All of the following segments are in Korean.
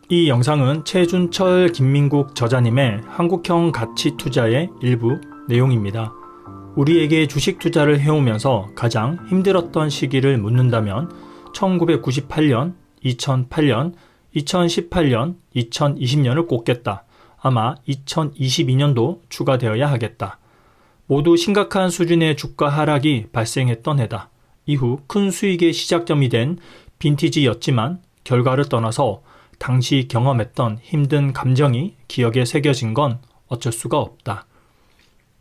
이 영상은 최준철, 김민국 저자님의 한국형 가치 투자의 일부 내용입니다. 우리에게 주식 투자를 해오면서 가장 힘들었던 시기를 묻는다면 1998년, 2008년, 2018년, 2020년을 꼽겠다. 아마 2022년도 추가되어야 하겠다. 모두 심각한 수준의 주가 하락이 발생했던 해다. 이후 큰 수익의 시작점이 된 빈티지였지만 결과를 떠나서 당시 경험했던 힘든 감정이 기억에 새겨진 건 어쩔 수가 없다.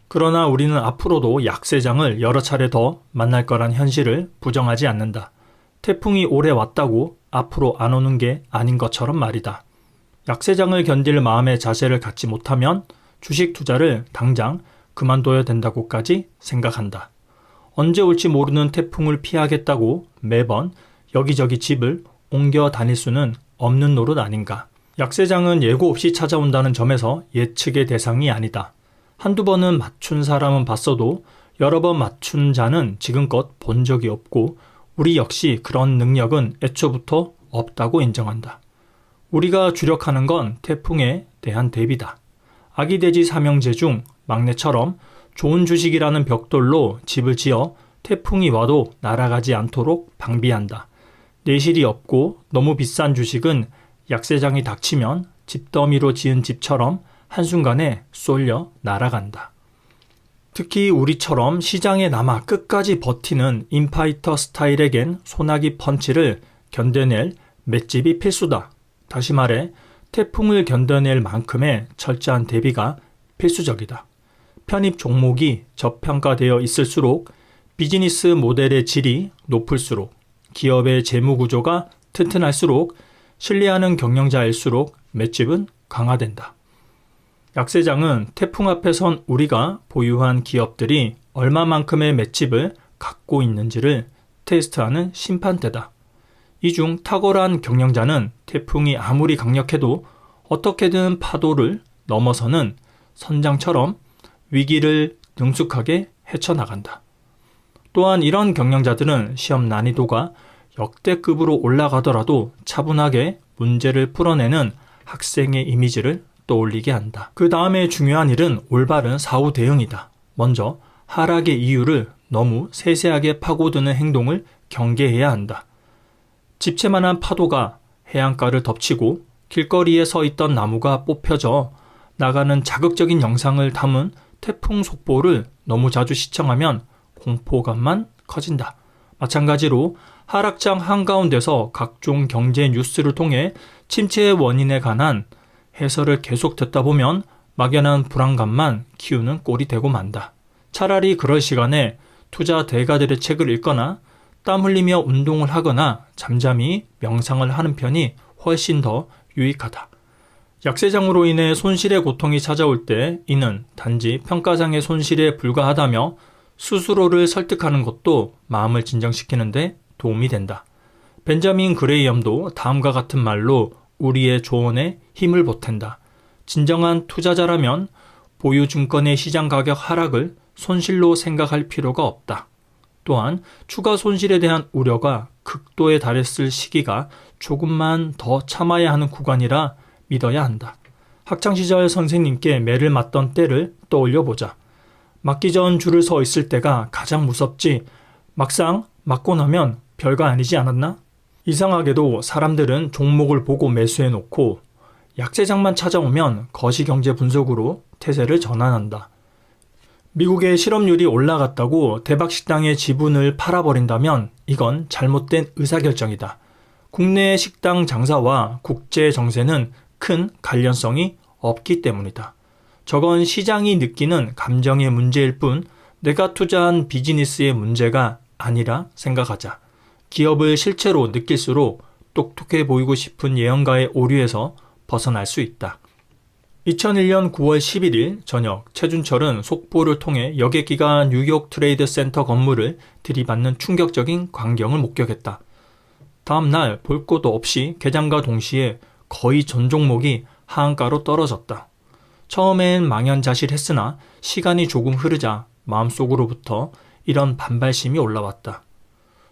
그러나 우리는 앞으로도 약세장을 여러 차례 더 만날 거란 현실을 부정하지 않는다. 태풍이 오래 왔다고 앞으로 안 오는 게 아닌 것처럼 말이다. 약세장을 견딜 마음의 자세를 갖지 못하면 주식 투자를 당장 그만둬야 된다고까지 생각한다. 언제 올지 모르는 태풍을 피하겠다고 매번 여기저기 집을 옮겨 다닐 수는 없는 노릇 아닌가. 약세장은 예고 없이 찾아온다는 점에서 예측의 대상이 아니다. 한두 번은 맞춘 사람은 봤어도 여러 번 맞춘 자는 지금껏 본 적이 없고 우리 역시 그런 능력은 애초부터 없다고 인정한다. 우리가 주력하는 건 태풍에 대한 대비다. 아기 돼지 삼형제 중 막내처럼 좋은 주식이라는 벽돌로 집을 지어 태풍이 와도 날아가지 않도록 방비한다. 내실이 없고 너무 비싼 주식은 약세장이 닥치면 집더미로 지은 집처럼 한순간에 쏠려 날아간다. 특히 우리처럼 시장에 남아 끝까지 버티는 인파이터 스타일에겐 소나기 펀치를 견뎌낼 맷집이 필수다. 다시 말해 태풍을 견뎌낼 만큼의 철저한 대비가 필수적이다. 편입 종목이 저평가되어 있을수록 비즈니스 모델의 질이 높을수록 기업의 재무 구조가 튼튼할수록 신뢰하는 경영자일수록 맷집은 강화된다. 약세장은 태풍 앞에 선 우리가 보유한 기업들이 얼마만큼의 맷집을 갖고 있는지를 테스트하는 심판대다. 이 중 탁월한 경영자는 태풍이 아무리 강력해도 어떻게든 파도를 넘어서는 선장처럼 위기를 능숙하게 헤쳐나간다. 또한 이런 경영자들은 시험 난이도가 역대급으로 올라가더라도 차분하게 문제를 풀어내는 학생의 이미지를 떠올리게 한다. 그 다음에 중요한 일은 올바른 사후 대응이다. 먼저 하락의 이유를 너무 세세하게 파고드는 행동을 경계해야 한다. 집채만한 파도가 해안가를 덮치고 길거리에 서 있던 나무가 뽑혀져 나가는 자극적인 영상을 담은 태풍 속보를 너무 자주 시청하면 공포감만 커진다. 마찬가지로 하락장 한가운데서 각종 경제 뉴스를 통해 침체의 원인에 관한 해설을 계속 듣다 보면 막연한 불안감만 키우는 꼴이 되고 만다. 차라리 그럴 시간에 투자 대가들의 책을 읽거나 땀 흘리며 운동을 하거나 잠잠히 명상을 하는 편이 훨씬 더 유익하다. 약세장으로 인해 손실의 고통이 찾아올 때 이는 단지 평가상의 손실에 불과하다며 스스로를 설득하는 것도 마음을 진정시키는데 도움이 된다. 벤자민 그레이엄도 다음과 같은 말로 우리의 조언에 힘을 보탠다. 진정한 투자자라면 보유증권의 시장 가격 하락을 손실로 생각할 필요가 없다. 또한 추가 손실에 대한 우려가 극도에 달했을 시기가 조금만 더 참아야 하는 구간이라 믿어야 한다. 학창시절 선생님께 매를 맞던 때를 떠올려 보자. 맞기 전 줄을 서 있을 때가 가장 무섭지 막상 맞고 나면 별거 아니지 않았나? 이상하게도 사람들은 종목을 보고 매수해놓고 약세장만 찾아오면 거시경제 분석으로 태세를 전환한다. 미국의 실업률이 올라갔다고 대박식당의 지분을 팔아버린다면 이건 잘못된 의사결정이다. 국내 식당 장사와 국제 정세는 큰 관련성이 없기 때문이다. 저건 시장이 느끼는 감정의 문제일 뿐 내가 투자한 비즈니스의 문제가 아니라 생각하자. 기업을 실체로 느낄수록 똑똑해 보이고 싶은 예언가의 오류에서 벗어날 수 있다. 2001년 9월 11일 저녁 최준철은 속보를 통해 여객기가 뉴욕 트레이드 센터 건물을 들이받는 충격적인 광경을 목격했다. 다음 날 볼 것도 없이 개장과 동시에 거의 전 종목이 하한가로 떨어졌다. 처음엔 망연자실했으나 시간이 조금 흐르자 마음속으로부터 이런 반발심이 올라왔다.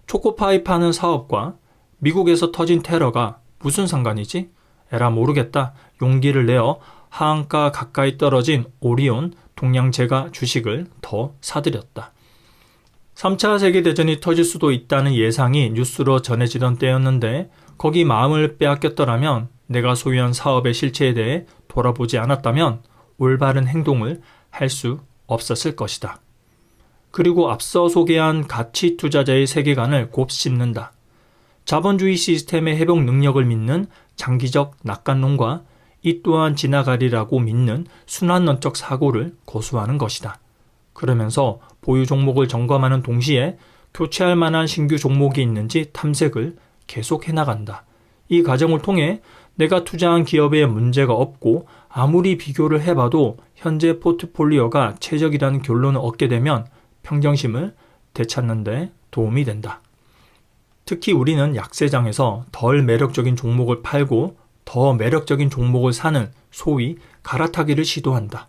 초코파이 파는 사업과 미국에서 터진 테러가 무슨 상관이지? 에라 모르겠다. 용기를 내어 하한가 가까이 떨어진 오리온 동양제가 주식을 더 사들였다. 3차 세계대전이 터질 수도 있다는 예상이 뉴스로 전해지던 때였는데 거기 마음을 빼앗겼더라면 내가 소유한 사업의 실체에 대해 돌아보지 않았다면 올바른 행동을 할 수 없었을 것이다. 그리고 앞서 소개한 가치 투자자의 세계관을 곱씹는다. 자본주의 시스템의 회복 능력을 믿는 장기적 낙관론과 이 또한 지나가리라고 믿는 순환론적 사고를 고수하는 것이다. 그러면서 보유 종목을 점검하는 동시에 교체할 만한 신규 종목이 있는지 탐색을 계속 해나간다. 이 과정을 통해 내가 투자한 기업에 문제가 없고 아무리 비교를 해봐도 현재 포트폴리오가 최적이라는 결론을 얻게 되면 평정심을 되찾는 데 도움이 된다. 특히 우리는 약세장에서 덜 매력적인 종목을 팔고 더 매력적인 종목을 사는 소위 갈아타기를 시도한다.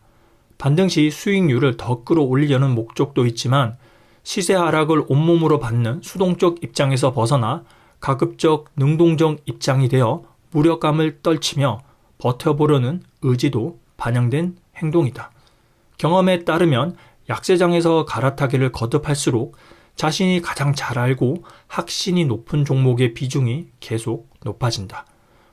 반등 시 수익률을 더 끌어올리려는 목적도 있지만 시세 하락을 온몸으로 받는 수동적 입장에서 벗어나 가급적 능동적 입장이 되어 무력감을 떨치며 버텨보려는 의지도 반영된 행동이다. 경험에 따르면 약세장에서 갈아타기를 거듭할수록 자신이 가장 잘 알고 확신이 높은 종목의 비중이 계속 높아진다.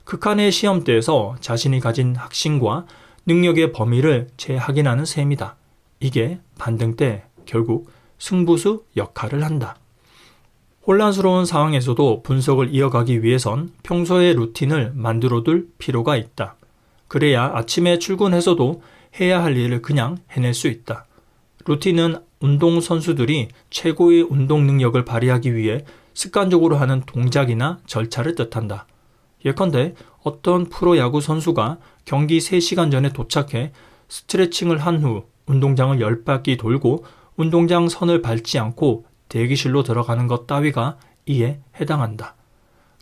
극한의 시험대에서 자신이 가진 확신과 능력의 범위를 재확인하는 셈이다. 이게 반등 때 결국 승부수 역할을 한다. 혼란스러운 상황에서도 분석을 이어가기 위해선 평소의 루틴을 만들어둘 필요가 있다. 그래야 아침에 출근해서도 해야 할 일을 그냥 해낼 수 있다. 루틴은 운동선수들이 최고의 운동 능력을 발휘하기 위해 습관적으로 하는 동작이나 절차를 뜻한다. 예컨대 어떤 프로야구 선수가 경기 3시간 전에 도착해 스트레칭을 한 후 운동장을 10바퀴 돌고 운동장 선을 밟지 않고 대기실로 들어가는 것 따위가 이에 해당한다.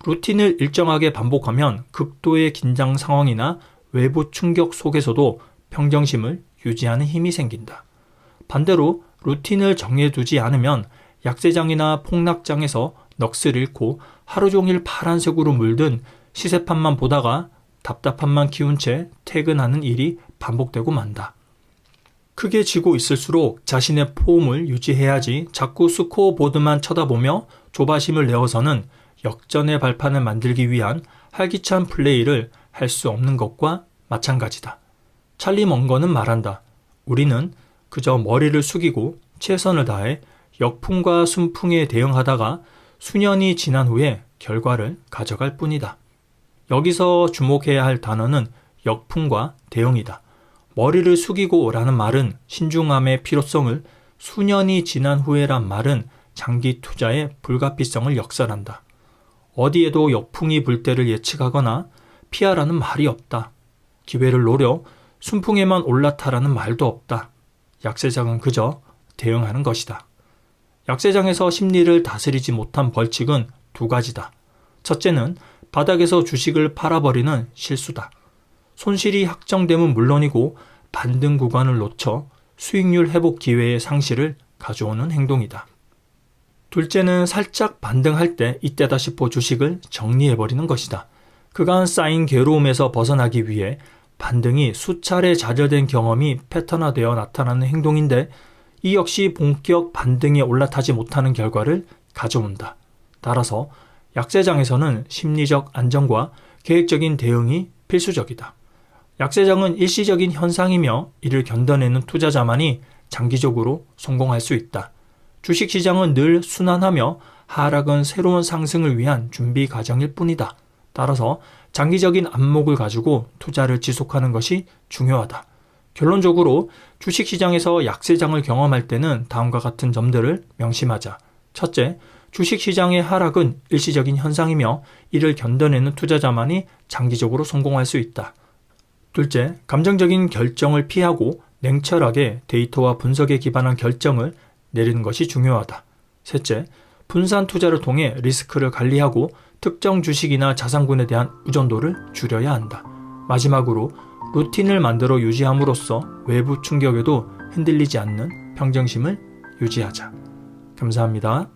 루틴을 일정하게 반복하면 극도의 긴장 상황이나 외부 충격 속에서도 평정심을 유지하는 힘이 생긴다. 반대로 루틴을 정해두지 않으면 약세장이나 폭락장에서 넋을 잃고 하루 종일 파란색으로 물든 시세판만 보다가 답답함만 키운 채 퇴근하는 일이 반복되고 만다. 크게 지고 있을수록 자신의 폼을 유지해야지 자꾸 스코어보드만 쳐다보며 조바심을 내어서는 역전의 발판을 만들기 위한 활기찬 플레이를 할 수 없는 것과 마찬가지다. 찰리 먼거는 말한다. 우리는 그저 머리를 숙이고 최선을 다해 역풍과 순풍에 대응하다가 수년이 지난 후에 결과를 가져갈 뿐이다. 여기서 주목해야 할 단어는 역풍과 대응이다. 머리를 숙이고 라는 말은 신중함의 필요성을, 수년이 지난 후에란 말은 장기 투자의 불가피성을 역설한다. 어디에도 역풍이 불 때를 예측하거나 피하라는 말이 없다. 기회를 노려 순풍에만 올라타라는 말도 없다. 약세장은 그저 대응하는 것이다. 약세장에서 심리를 다스리지 못한 벌칙은 두 가지다. 첫째는 바닥에서 주식을 팔아버리는 실수다. 손실이 확정되면 물론이고 반등 구간을 놓쳐 수익률 회복 기회의 상실을 가져오는 행동이다. 둘째는 살짝 반등할 때 이때다 싶어 주식을 정리해버리는 것이다. 그간 쌓인 괴로움에서 벗어나기 위해 반등이 수차례 좌절된 경험이 패턴화되어 나타나는 행동인데 이 역시 본격 반등에 올라타지 못하는 결과를 가져온다. 따라서 약세장에서는 심리적 안정과 계획적인 대응이 필수적이다. 약세장은 일시적인 현상이며 이를 견뎌내는 투자자만이 장기적으로 성공할 수 있다. 주식시장은 늘 순환하며 하락은 새로운 상승을 위한 준비 과정일 뿐이다. 따라서 장기적인 안목을 가지고 투자를 지속하는 것이 중요하다. 결론적으로 주식시장에서 약세장을 경험할 때는 다음과 같은 점들을 명심하자. 첫째, 주식시장의 하락은 일시적인 현상이며 이를 견뎌내는 투자자만이 장기적으로 성공할 수 있다. 둘째, 감정적인 결정을 피하고 냉철하게 데이터와 분석에 기반한 결정을 내리는 것이 중요하다. 셋째, 분산 투자를 통해 리스크를 관리하고 특정 주식이나 자산군에 대한 의존도를 줄여야 한다. 마지막으로 루틴을 만들어 유지함으로써 외부 충격에도 흔들리지 않는 평정심을 유지하자. 감사합니다.